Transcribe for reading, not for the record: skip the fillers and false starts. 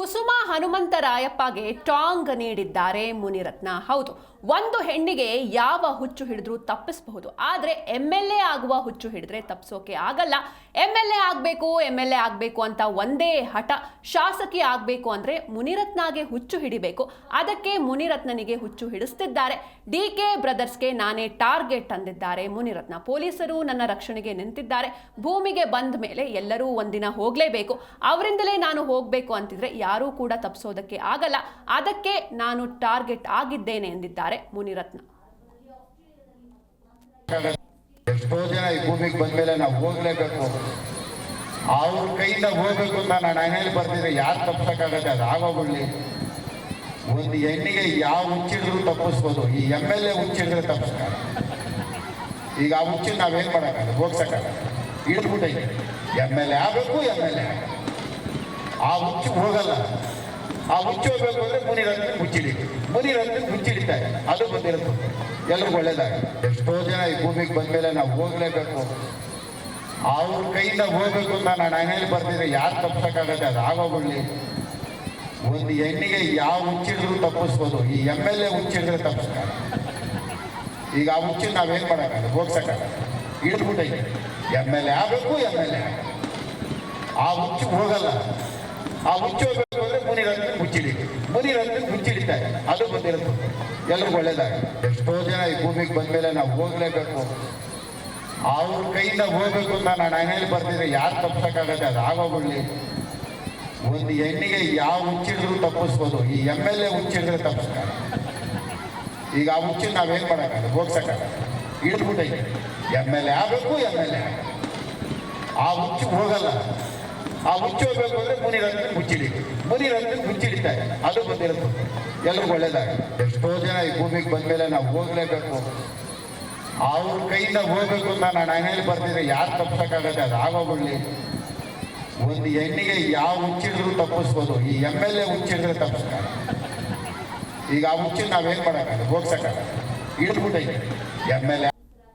ಕುಸುಮ ಹನುಮಂತರಾಯಪ್ಪಗೆ ಟಾಂಗ್ ನೀಡಿದ್ದಾರೆ ಮುನಿರತ್ನ. ಹೌದು, ಒಂದು ಹೆಣ್ಣಿಗೆ ಯಾವ ಹುಚ್ಚು ಹಿಡಿದ್ರೂ ತಪ್ಪಿಸಬಹುದು, ಆದ್ರೆ MLA ಆಗುವ ಹುಚ್ಚು ಹಿಡಿದ್ರೆ ತಪ್ಪಿಸೋಕೆ ಆಗಲ್ಲ. MLA ಆಗ್ಬೇಕು ಅಂತ ಒಂದೇ ಹಠ. ಶಾಸಕಿ ಆಗ್ಬೇಕು ಅಂದ್ರೆ ಮುನಿರತ್ನಗೆ ಹುಚ್ಚು ಹಿಡಿಬೇಕು. ಅದಕ್ಕೆ ಮುನಿರತ್ನನಿಗೆ ಹುಚ್ಚು ಹಿಡಿಸ್ತಿದ್ದಾರೆ. DK ಬ್ರದರ್ಸ್ಗೆ ನಾನೇ ಟಾರ್ಗೆಟ್ ಅಂದಿದ್ದಾರೆ ಮುನಿರತ್ನ. ಪೊಲೀಸರು ನನ್ನ ರಕ್ಷಣೆಗೆ ನಿಂತಿದ್ದಾರೆ. ಭೂಮಿಗೆ ಬಂದ ಮೇಲೆ ಎಲ್ಲರೂ ಒಂದಿನ ಹೋಗ್ಲೇಬೇಕು. ಅವರಿಂದಲೇ ನಾನು ಹೋಗ್ಬೇಕು ಅಂತಿದ್ರೆ ಯಾರೂ ಕೂಡ ತಪ್ಪಿಸೋದಕ್ಕೆ ಆಗಲ್ಲ. ಅದಕ್ಕೆ ನಾನು ಟಾರ್ಗೆಟ್ ಆಗಿದ್ದೇನೆ ಎಂದಿದ್ದಾರೆ ಮುನಿರತ್ನ. ಎಷ್ಟೋ ಜನ ಈ ಭೂಮಿಗೆ ಬಂದ ಮೇಲೆ ನಾವು ಹೋಗ್ಲೇಬೇಕು, ಅವ್ರ ಕೈಯಿಂದ ಹೋಗ್ಬೇಕು ಅಂತ ನಾನು ಮನೇಲಿ ಬರ್ತಿದ್ರೆ ಯಾರು ತಪ್ಪಿಸಕ್ಕಾಗತ್ತೆ? ಅದು ಆಗೋಗ್ಲಿ. ಒಂದು ಹೆಣ್ಣಿಗೆ ಯಾವ ಹುಚ್ಚಿಡಿದ್ರು ತಪ್ಪಿಸ್ಬೋದು, ಈ MLA ಹುಚ್ಚಿಡಿದ್ರೆ ತಪ್ಪಿಸ್ತಾರೆ. ಈಗ ಆ ಹುಚ್ಚಿನ ನಾವೇನ್ ಮಾಡೋಕ್ಕಾಗಲ್ಲ, ಹೋಗ್ಸಕ್ಕಾಗಲ್ಲ, ಹಿಡಿದ್ಬಿಟ್ಟೈತೆ. MLA ಆಗಬೇಕು, MLA ಆ ಹುಚ್ಚು ಹೋಗಲ್ಲ. ಆ ಹುಚ್ಚು ಹೋಗ್ಬೇಕು ಅಂದ್ರೆ ಮುನಿರತ್ನ ಮುಚ್ಚಿಡಿತಾರೆ. ಅದು ಬಂದಿರುತ್ತೆ, ಎಲ್ರಿಗೂ ಒಳ್ಳೇದಾಗುತ್ತೆ. ಎಷ್ಟೋ ಜನ ಈ ಭೂಮಿಗೆ ಬಂದ ಮೇಲೆ ನಾವು ಹೋಗ್ಲೇಬೇಕು, ಅವ್ರ ಕೈಯಿಂದ ಹೋಗ್ಬೇಕು ಅಂತ ನಾನು ಮನೇಲಿ ಬರ್ತಿದ್ರೆ ಯಾರು ತಪ್ಪಿಸಕ್ಕಾಗತ್ತೆ? ಅದು ಆಗೋಗ್ಲಿ. ಒಂದು ಹೆಣ್ಣಿಗೆ ಯಾವ ಹುಚ್ಚಿಡಿದ್ರು ತಪ್ಪಿಸ್ಬೋದು, ಈ MLA ಹುಚ್ಚಿಡಿದ್ರೆ ತಪ್ಪಿಸ್ತಾರೆ. ಈಗ ಆ ಹುಚ್ಚಿನ ನಾವೇನ್ ಮಾಡೋಕ್ಕಾಗಲ್ಲ, ಹೋಗ್ಸಕ್ಕಾಗಲ್ಲ, ಹಿಡಿದ್ಬಿಟ್ಟೈತೆ. MLA ಆಗಬೇಕು, MLA ಆ ಹುಚ್ಚು ಹೋಗಲ್ಲ. ಆ ಹುಚ್ಚು ಹೋಗ್ಬೇಕು ಅಂದ್ರೆ ಮುನಿರತ್ನ ಮುಚ್ಚಿಡಿತಾರೆ. ಅದು ಬಂದಿರುತ್ತೆ, ಎಲ್ರಿಗೂ ಒಳ್ಳೇದಾಗುತ್ತೆ. ಎಷ್ಟೋ ಜನ ಈ ಭೂಮಿಗೆ ಬಂದ ಮೇಲೆ ನಾವು ಹೋಗ್ಲೇಬೇಕು, ಅವ್ರ ಕೈಯಿಂದ ಹೋಗ್ಬೇಕು ಅಂತ ನಾನು ಮನೇಲಿ ಬರ್ತಿದ್ರೆ ಯಾರು ತಪ್ಪಿಸಕ್ಕಾಗತ್ತೆ? ಅದು ಆಗೋಗ್ಲಿ. ಒಂದು ಹೆಣ್ಣಿಗೆ ಯಾವ ಹುಚ್ಚಿಡಿದ್ರು ತಪ್ಪಿಸ್ಬೋದು, ಈ MLA ಹುಚ್ಚಿಡಿದ್ರೆ ತಪ್ಪಿಸ್ತಾರೆ. ಈಗ ಆ ಹುಚ್ಚಿನ ನಾವೇನ್ ಮಾಡೋಕ್ಕಾಗಲ್ಲ, ಹೋಗ್ಸಕ್ಕಾಗಲ್ಲ, ಹಿಡಿದ್ಬಿಟ್ಟೈತೆ. MLA ಆಗಬೇಕು, MLA ಆ ಹುಚ್ಚು ಹೋಗಲ್ಲ. ಆ ಹುಚ್ಚು ಹೋಗ್ಬೇಕು ಅಂದ್ರೆ ಮುನಿರತ್ನ ಮುಚ್ಚಿಡಿತಾರೆ. ಅದು ಬಂದಿರುತ್ತೆ, ಎಲ್ರಿಗೂ ಒಳ್ಳೇದಾಗುತ್ತೆ. ಎಷ್ಟೋ ಜನ ಈ ಭೂಮಿಗೆ ಬಂದ ಮೇಲೆ ನಾವು ಹೋಗ್ಲೇಬೇಕು, ಅವ್ರ ಕೈಯಿಂದ ಹೋಗ್ಬೇಕು ಅಂತ ನಾನು ಮನೇಲಿ ಬರ್ತಿದ್ರೆ ಯಾರು ತಪ್ಪಿಸಕ್ಕಾಗತ್ತೆ? ಅದು ಆಗೋಗ್ಲಿ. ಒಂದು ಹೆಣ್ಣಿಗೆ ಯಾವ ಹುಚ್ಚಿಡಿದ್ರು ತಪ್ಪಿಸ್ಬೋದು, ಈ MLA ಹುಚ್ಚಿಡಿದ್ರೆ ತಪ್ಪಿಸ್ತಾರೆ. ಈಗ ಆ ಹುಚ್ಚಿನ ನಾವೇನ್ ಮಾಡೋಕ್ಕಾಗಲ್ಲ, ಹೋಗ್ಸಕ್ಕಾಗಲ್ಲ, ಹಿಡಿದ್ಬಿಟ್ಟೈತೆ. MLA